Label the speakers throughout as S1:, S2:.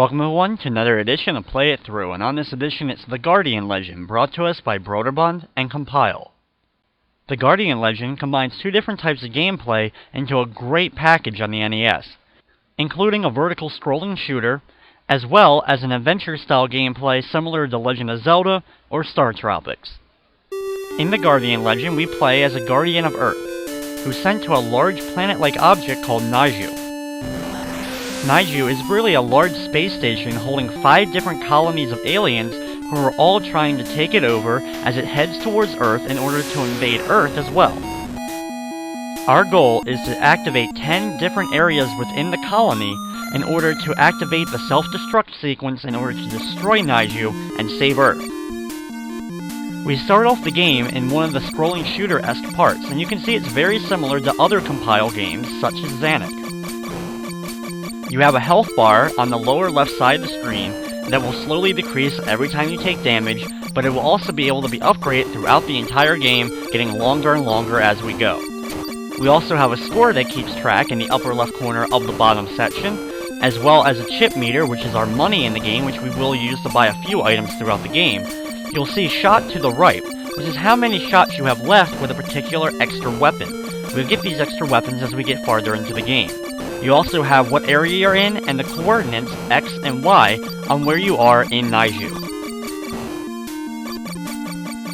S1: Welcome everyone to another edition of Play It Through, and on this edition it's The Guardian Legend, brought to us by Broderbund and Compile. The Guardian Legend combines two different types of gameplay into a great package on the NES, including a vertical scrolling shooter, as well as an adventure-style gameplay similar to Legend of Zelda or Star Tropics. In The Guardian Legend, we play as a Guardian of Earth, who's sent to a large planet-like object called Naiju. Naiju is really a large space station holding 5 different colonies of aliens who are all trying to take it over as it heads towards Earth in order to invade Earth as well. Our goal is to activate 10 different areas within the colony in order to activate the self-destruct sequence in order to destroy Naiju and save Earth. We start off the game in one of the scrolling shooter-esque parts, and you can see it's very similar to other Compile games such as Xanac. You have a health bar on the lower left side of the screen that will slowly decrease every time you take damage, but it will also be able to be upgraded throughout the entire game, getting longer and longer as we go. We also have a score that keeps track in the upper left corner of the bottom section, as well as a chip meter, which is our money in the game, which we will use to buy a few items throughout the game. You'll see shot to the right, which is how many shots you have left with a particular extra weapon. We'll get these extra weapons as we get farther into the game. You also have what area you're in and the coordinates X and Y on where you are in Naiju.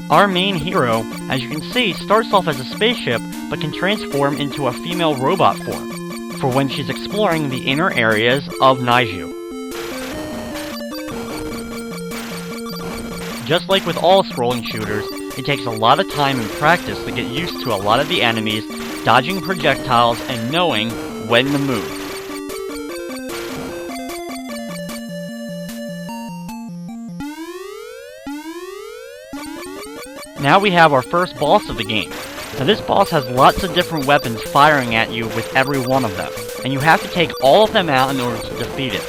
S1: Our main hero, as you can see, starts off as a spaceship but can transform into a female robot form for when she's exploring the inner areas of Naiju. Just like with all scrolling shooters, it takes a lot of time and practice to get used to a lot of the enemies, dodging projectiles, and knowing when to move. Now we have our first boss of the game. Now this boss has lots of different weapons firing at you with every one of them, and you have to take all of them out in order to defeat it.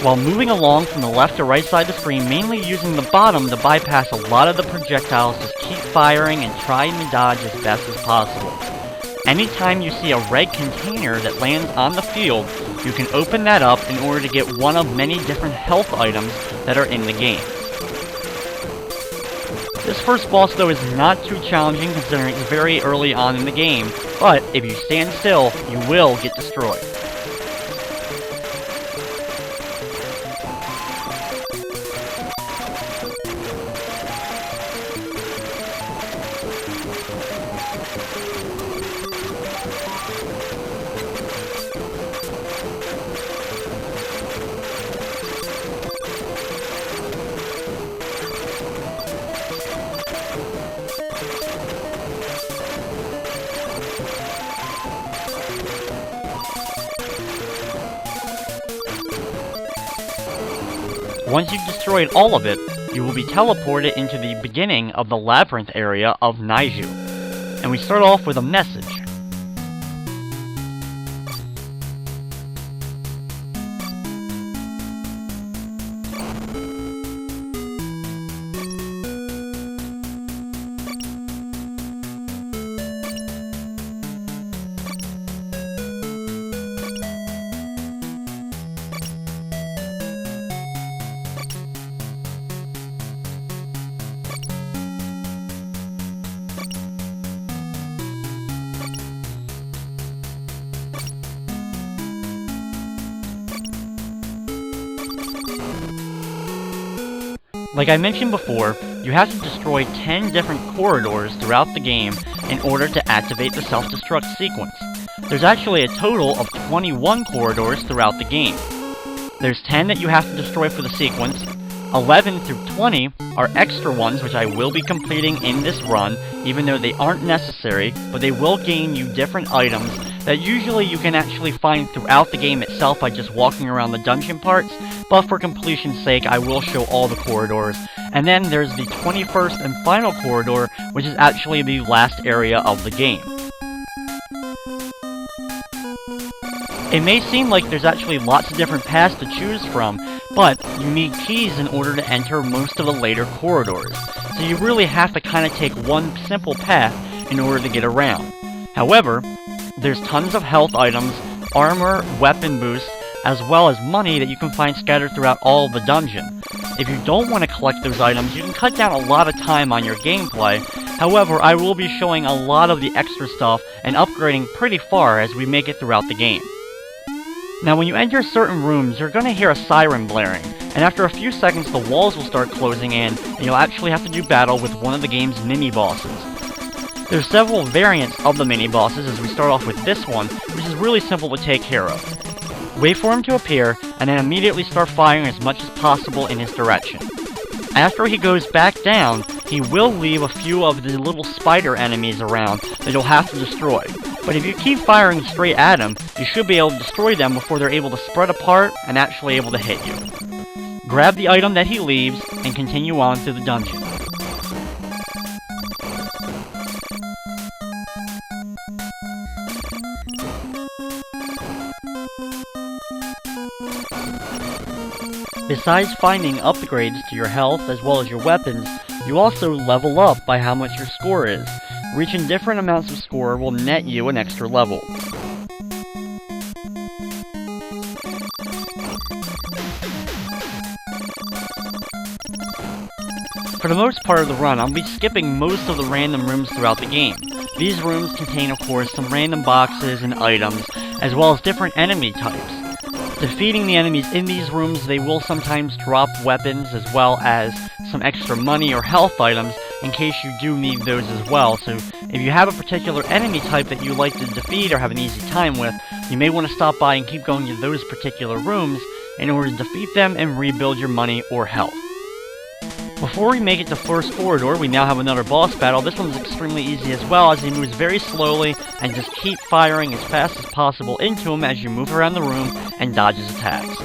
S1: While moving along from the left to right side of the screen, mainly using the bottom to bypass a lot of the projectiles, just keep firing and trying to dodge as best as possible. Anytime you see a red container that lands on the field, you can open that up in order to get one of many different health items that are in the game. This first boss though is not too challenging considering it's very early on in the game, but if you stand still, you will get destroyed. Once you've destroyed all of it, you will be teleported into the beginning of the Labyrinth area of Naiju. And we start off with a message. Like I mentioned before, you have to destroy 10 different corridors throughout the game in order to activate the self-destruct sequence. There's actually a total of 21 corridors throughout the game. There's 10 that you have to destroy for the sequence, 11 through 20 are extra ones which I will be completing in this run, even though they aren't necessary, but they will gain you different items that usually you can actually find throughout the game itself by just walking around the dungeon parts, but for completion's sake I will show all the corridors. And then there's the 21st and final corridor, which is actually the last area of the game. It may seem like there's actually lots of different paths to choose from, but you need keys in order to enter most of the later corridors, so you really have to kind of take one simple path in order to get around. However, there's tons of health items, armor, weapon boosts, as well as money that you can find scattered throughout all of the dungeon. If you don't want to collect those items, you can cut down a lot of time on your gameplay. However, I will be showing a lot of the extra stuff and upgrading pretty far as we make it throughout the game. Now when you enter certain rooms, you're going to hear a siren blaring, and after a few seconds the walls will start closing in, and you'll actually have to do battle with one of the game's mini-bosses. There's several variants of the mini-bosses as we start off with this one, which is really simple to take care of. Wait for him to appear, and then immediately start firing as much as possible in his direction. After he goes back down, he will leave a few of the little spider enemies around that you'll have to destroy. But if you keep firing straight at him, you should be able to destroy them before they're able to spread apart and actually able to hit you. Grab the item that he leaves, and continue on through the dungeon. Besides finding upgrades to your health as well as your weapons, you also level up by how much your score is. Reaching different amounts of score will net you an extra level. For the most part of the run, I'll be skipping most of the random rooms throughout the game. These rooms contain, of course, some random boxes and items, as well as different enemy types. Defeating the enemies in these rooms, they will sometimes drop weapons as well as some extra money or health items in case you do need those as well. So if you have a particular enemy type that you like to defeat or have an easy time with, you may want to stop by and keep going to those particular rooms in order to defeat them and rebuild your money or health. Before we make it to First Corridor, we now have another boss battle. This one's extremely easy as well, as he moves very slowly, and just keep firing as fast as possible into him as you move around the room and dodge his attacks.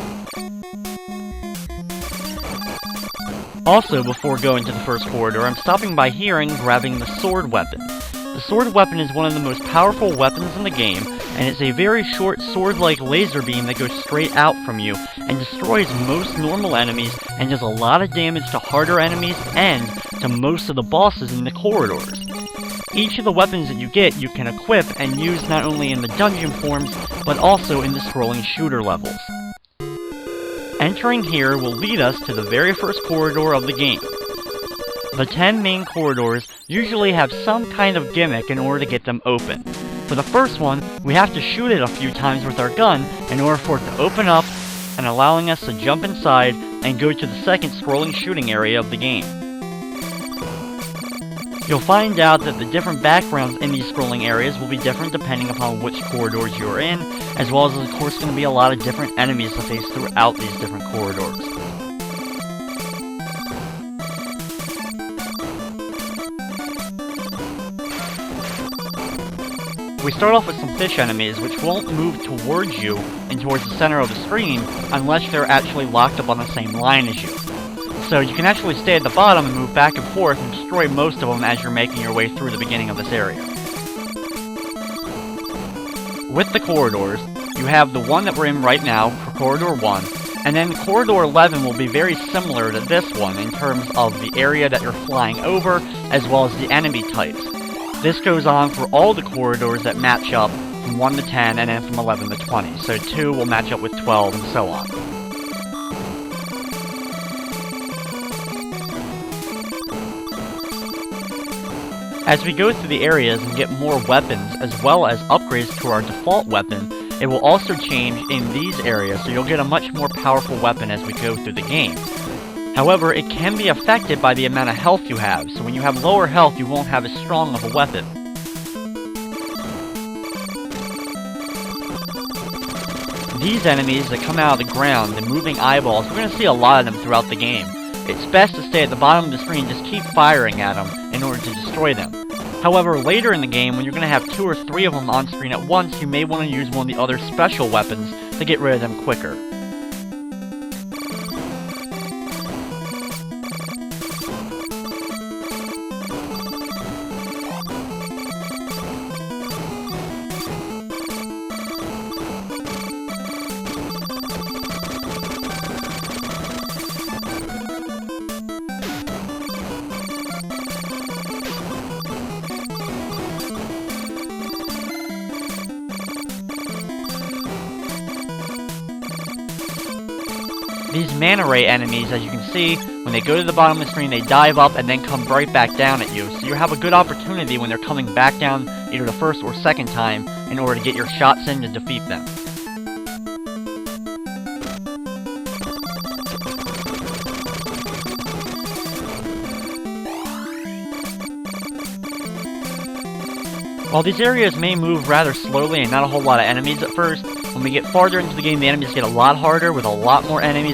S1: Also, before going to the First Corridor, I'm stopping by here and grabbing the sword weapon. The sword weapon is one of the most powerful weapons in the game, and it's a very short sword-like laser beam that goes straight out from you and destroys most normal enemies and does a lot of damage to harder enemies and to most of the bosses in the corridors. Each of the weapons that you get you can equip and use not only in the dungeon forms, but also in the scrolling shooter levels. Entering here will lead us to the very first corridor of the game. The 10 main corridors usually have some kind of gimmick in order to get them open. For the first one, we have to shoot it a few times with our gun in order for it to open up and allowing us to jump inside and go to the second scrolling shooting area of the game. You'll find out that the different backgrounds in these scrolling areas will be different depending upon which corridors you're in, as well as of course going to be a lot of different enemies to face throughout these different corridors. We start off with some fish enemies, which won't move towards you and towards the center of the screen unless they're actually locked up on the same line as you. So you can actually stay at the bottom and move back and forth and destroy most of them as you're making your way through the beginning of this area. With the corridors, you have the one that we're in right now for Corridor 1, and then Corridor 11 will be very similar to this one in terms of the area that you're flying over, as well as the enemy types. This goes on for all the corridors that match up from 1 to 10 and then from 11 to 20. So 2 will match up with 12 and so on. As we go through the areas and get more weapons as well as upgrades to our default weapon, it will also change in these areas, so you'll get a much more powerful weapon as we go through the game. However, it can be affected by the amount of health you have, so when you have lower health, you won't have as strong of a weapon. These enemies that come out of the ground, the moving eyeballs, we're going to see a lot of them throughout the game. It's best to stay at the bottom of the screen and just keep firing at them in order to destroy them. However, later in the game, when you're going to have 2 or 3 of them on screen at once, you may want to use one of the other special weapons to get rid of them quicker. These mana ray enemies, as you can see, when they go to the bottom of the screen, they dive up and then come right back down at you. So you have a good opportunity when they're coming back down either the first or second time in order to get your shots in to defeat them. While these areas may move rather slowly and not a whole lot of enemies at first, when we get farther into the game, the enemies get a lot harder with a lot more enemies